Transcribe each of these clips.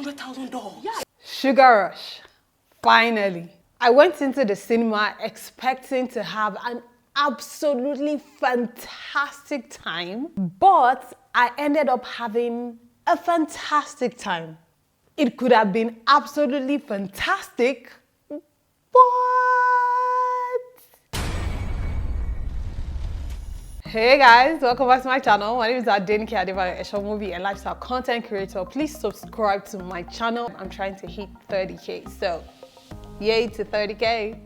$800,000. Yeah. Sugar Rush. Finally. I went into the cinema expecting to have an absolutely fantastic time, but I ended up having a fantastic time. It could have been absolutely fantastic, but... Hey guys, welcome back to my channel. My name is Adenike, Adebayo-Esho, movie and lifestyle content creator. Please subscribe to my channel. I'm trying to hit 30K, so yay to 30K.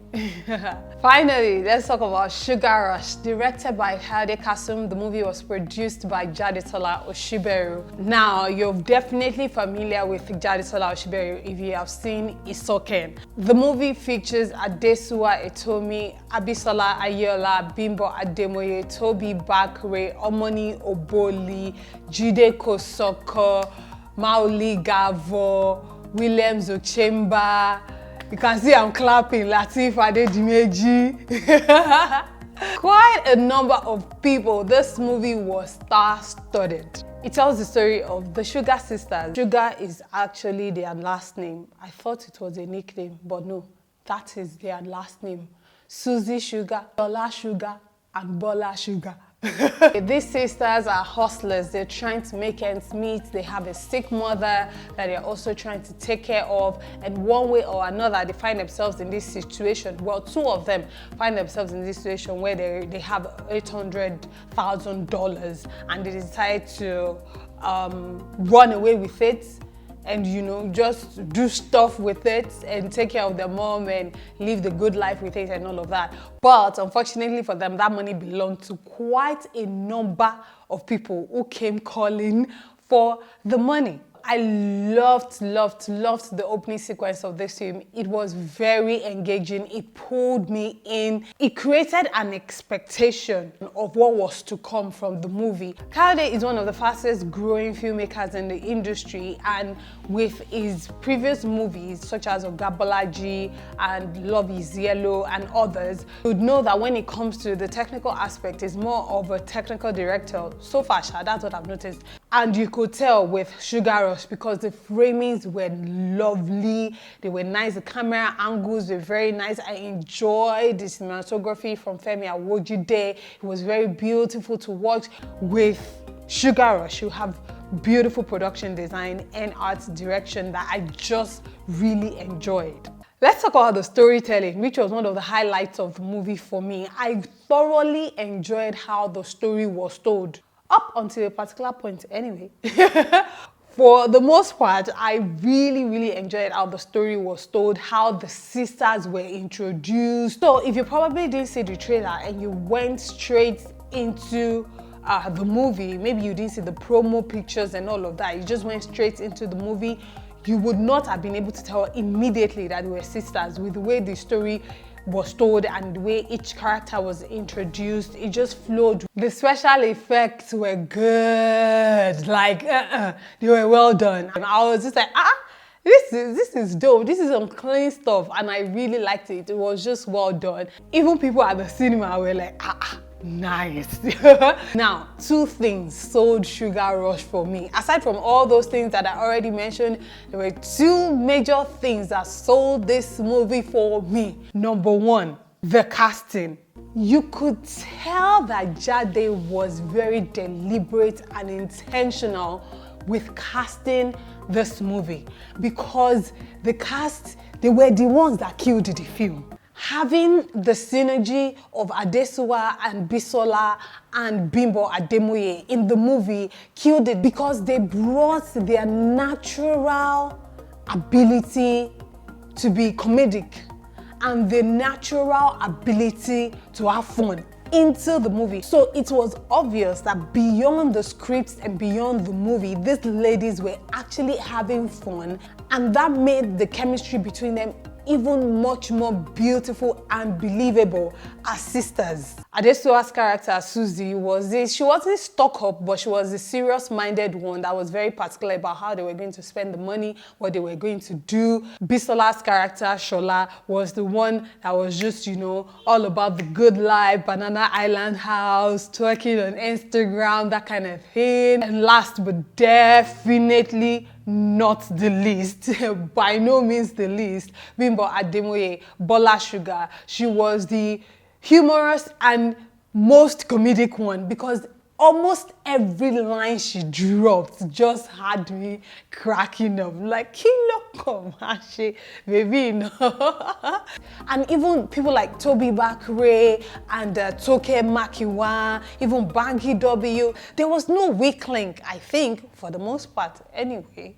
Finally, let's talk about Sugar Rush. Directed by Jade Osiberu, the movie was produced by Jade Osiberu. Now, you're definitely familiar with Jade Osiberu if you have seen Isoken. The movie features Adesua, Etomi, Bisola, Aiyeola, Bimbo, Ademoye, Tobi, Bakre, Omoni, Oboli, Jade Osiberu, Mawuli, Gavor, Williams, Uchemba. You can see I'm clapping. Lateef, Adedimeji. Quite a number of people. This movie was star-studded. It tells the story of the Sugar sisters. Sugar is actually their last name. I thought it was a nickname, but no, that is their last name. Susie Sugar, Lola Sugar, and Bola Sugar. These sisters are hustlers. They're trying to make ends meet. They have a sick mother that they're also trying to take care of, and one way or another they find themselves in this situation. Well, two of them find themselves in this situation where they have $800,000 and they decide to run away with it and, you know, just do stuff with it and take care of their mom and live the good life with it and all of that. But unfortunately for them, that money belonged to quite a number of people who came calling for the money. I loved the opening sequence of this film. It was very engaging. It pulled me in. It created an expectation of what was to come from the movie. Jade is one of the fastest growing filmmakers in the industry, and with his previous movies such as Ogabolaji and Love is Yellow and others, you would know that when it comes to the technical aspect, he's more of a technical director. So far, that's what I've noticed. And you could tell with Sugar Rush because the framings were lovely, they were nice, the camera angles were very nice. I enjoyed the cinematography from Femi Awojide. It was very beautiful to watch. With Sugar Rush, you have beautiful production design and art direction that I just really enjoyed. Let's talk about the storytelling, which was one of the highlights of the movie for me. I thoroughly enjoyed how the story was told. Up until a particular point anyway. For the most part, I really enjoyed how the story was told, how the sisters were introduced. So if you probably didn't see the trailer and you went straight into the movie, maybe you didn't see the promo pictures and all of that, you just went straight into the movie, you would not have been able to tell immediately that they were sisters. With the way the story was told and the way each character was introduced, it just flowed. The special effects were good, like they were well done, and I was just like, this is dope. This is some clean stuff, and I really liked it. It was just well done. Even people at the cinema were like, nice. Now, two things sold Sugar Rush for me. Aside from all those things that I already mentioned, there were two major things that sold this movie for me. Number one, the casting. You could tell that Jade was very deliberate and intentional with casting this movie, because the cast, they were the ones that killed the film. Having the synergy of Adesua and Bisola and Bimbo Ademoye in the movie killed it, because they brought their natural ability to be comedic and the natural ability to have fun into the movie. So it was obvious that beyond the scripts and beyond the movie, these ladies were actually having fun, and that made the chemistry between them even much more beautiful and believable as sisters. Adesua's character, Susie, she wasn't stuck up, but she was a serious-minded one that was very particular about how they were going to spend the money, what they were going to do. Bisola's character, Shola, was the one that was just, you know, all about the good life, Banana Island house, twerking on Instagram, that kind of thing. And last but definitely not the least, by no means the least, Bimbo Ademoye, Bola Sugar. She was the humorous and most comedic one because almost every line she dropped just had me cracking up. Like, kilo komashi, baby, no. And even people like Tobi Bakre and Toke Makinwa, even BankyW, there was no weak link, I think, for the most part, anyway.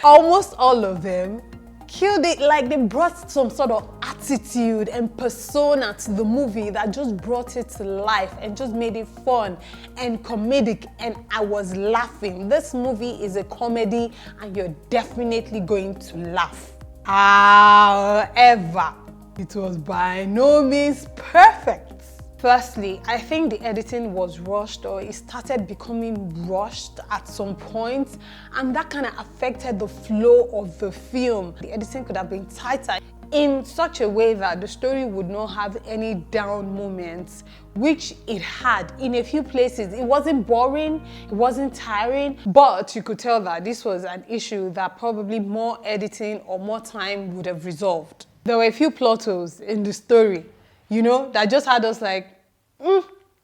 Almost all of them killed it. Like, they brought some sort of attitude and persona to the movie that just brought it to life and just made it fun and comedic, and I was laughing. This movie is a comedy and you're definitely going to laugh. However, it was by no means perfect. Firstly, I think the editing was rushed, or it started becoming rushed at some point, and that kind of affected the flow of the film. The editing could have been tighter in such a way that the story would not have any down moments, which it had in a few places. It wasn't boring, it wasn't tiring, but you could tell that this was an issue that probably more editing or more time would have resolved. There were a few plot holes in the story, you know, that just had us like,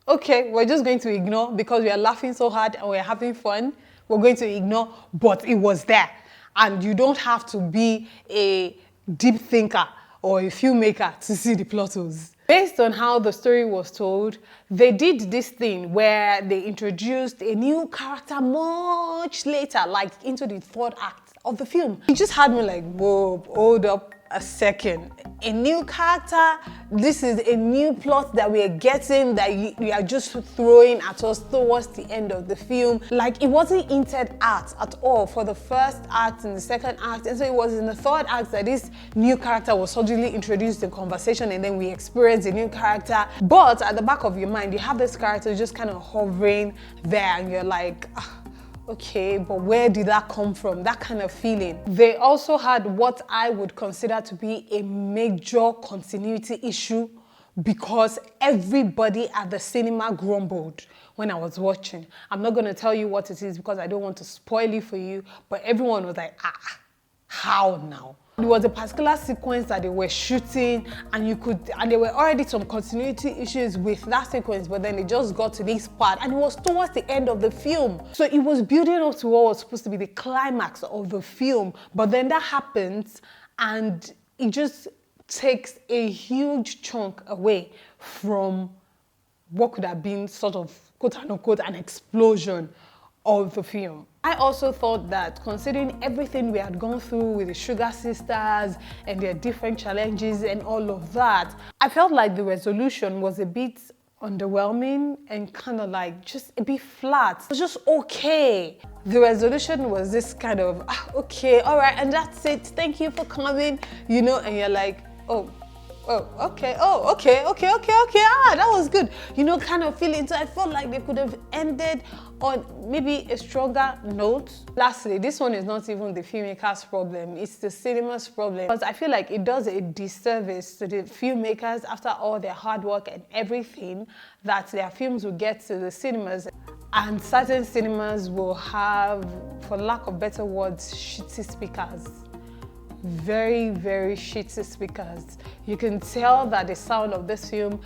okay, we're just going to ignore because we are laughing so hard and we're having fun. We're going to ignore, but it was there. And you don't have to be a deep thinker or a filmmaker to see the plot holes. Based on how the story was told, they did this thing where they introduced a new character much later, like into the third act of the film. It just had me like, whoa, hold up a second. A new character, this is a new plot that we are getting that you are just throwing at us towards the end of the film. Like, it wasn't hinted at all for the first act and the second act, and so it was in the third act that this new character was suddenly introduced in conversation, and then we experienced a new character. But at the back of your mind, you have this character just kind of hovering there, and you're like, okay, but where did that come from? That kind of feeling. They also had what I would consider to be a major continuity issue because everybody at the cinema grumbled when I was watching. I'm not going to tell you what it is because I don't want to spoil it for you, but everyone was like, how now? There was a particular sequence that they were shooting, and there were already some continuity issues with that sequence, but then it just got to this part, and it was towards the end of the film. So it was building up to what was supposed to be the climax of the film, but then that happens, and it just takes a huge chunk away from what could have been sort of, quote unquote, an explosion of the film. I also thought that considering everything we had gone through with the Sugar Sisters and their different challenges and all of that, I felt like the resolution was a bit underwhelming and kind of like just a bit flat. It was just okay. The resolution was this kind of, okay, all right, and that's it. Thank you for coming, you know, and you're like, okay, that was good. You know, kind of feeling. So I felt like they could have ended on maybe a stronger note. Lastly, this one is not even the filmmakers' problem, it's the cinema's problem. Because I feel like it does a disservice to the filmmakers after all their hard work and everything, that their films will get to the cinemas. And certain cinemas will have, for lack of better words, shitty speakers. Very, very shitty speakers. You can tell that the sound of this film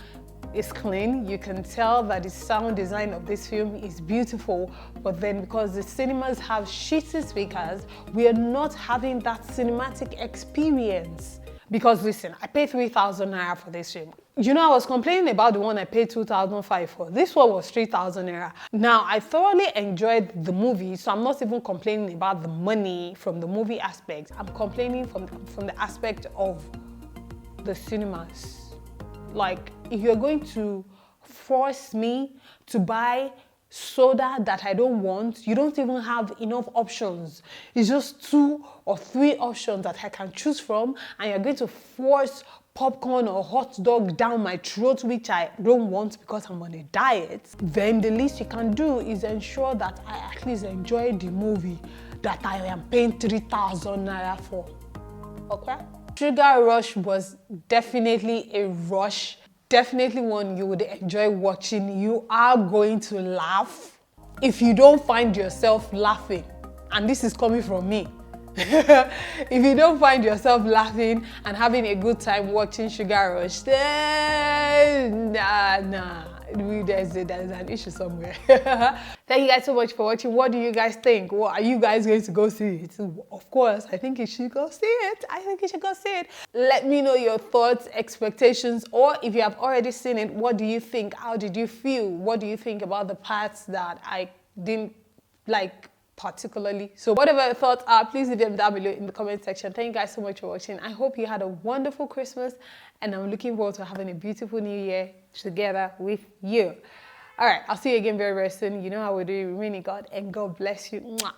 is clean. You can tell that the sound design of this film is beautiful, but then because the cinemas have shitty speakers, we are not having that cinematic experience. Because listen, I paid 3,000 naira for this film. You know, I was complaining about the one I paid 2,500 for. This one was 3,000 naira. Now, I thoroughly enjoyed the movie, so I'm not even complaining about the money from the movie aspect. I'm complaining from the aspect of the cinemas. Like, if you're going to force me to buy soda that I don't want, you don't even have enough options. It's just 2 or 3 options that I can choose from, and you're going to force popcorn or hot dog down my throat, which I don't want because I'm on a diet. Then the least you can do is ensure that I at least enjoy the movie that I am paying 3,000 naira for. Okay? Sugar Rush was definitely a rush. Definitely one you would enjoy watching. You are going to laugh. if you don't find yourself laughing, and this is coming from me, if you don't find yourself laughing and having a good time watching Sugar Rush, then there's an issue somewhere. Thank you guys so much for watching. What do you guys think? What are you guys going to go see it? Of course, I think you should go see it. I think you should go see it. Let me know your thoughts, expectations, or if you have already seen it, what do you think? How did you feel? What do you think about the parts that I didn't like particularly? So whatever your thoughts are, please leave them down below in the comment section. Thank you guys so much for watching. I hope you had a wonderful Christmas, and I'm looking forward to having a beautiful new year together with you. All right, I'll see you again very, very soon. You know how we do. Remaining God, and God bless you. Mwah.